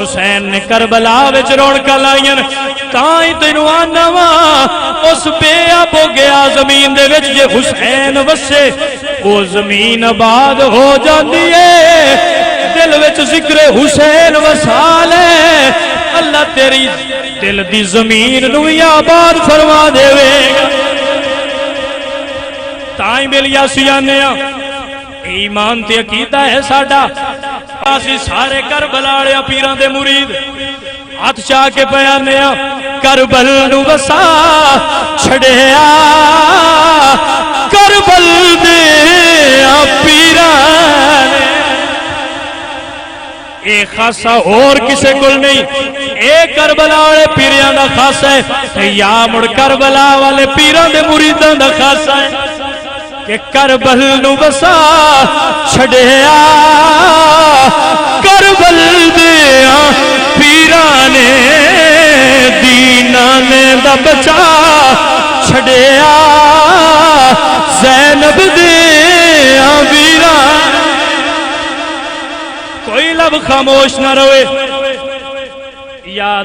حسین نے کربلا وچ رونقاں لائیاں تاں ہی تینوں آنا وا اس بے اب ہو گیا زمین دے وچ جے حسین وسے او زمین آباد ہو جاندی ہے دل وچ ذکر حسین وسا لے اللہ تیری دل دی زمین نو آباد فرما دے گا تائیں بلیا سیانے ایمان تے عقیدہ ہے ساڈا اسی سارے کربلا والے پیراں دے مرید ہاتھ چاہ کے بیانے کربل نو وسا چھڑیا کربل دے پیراں اے خاصا اور کسے کل نہیں اے کربلا والے پیریاں دا خاصا ہے یا مڑ کربلا والے پیراں دے مریداں دا خاصا ہے کہ کربل نو وسا چھڑیا کربل دیا پیرانے دینانے دا بچا چھڑیا زینب دیا ویران کوئی لب خاموش نہ روے یاد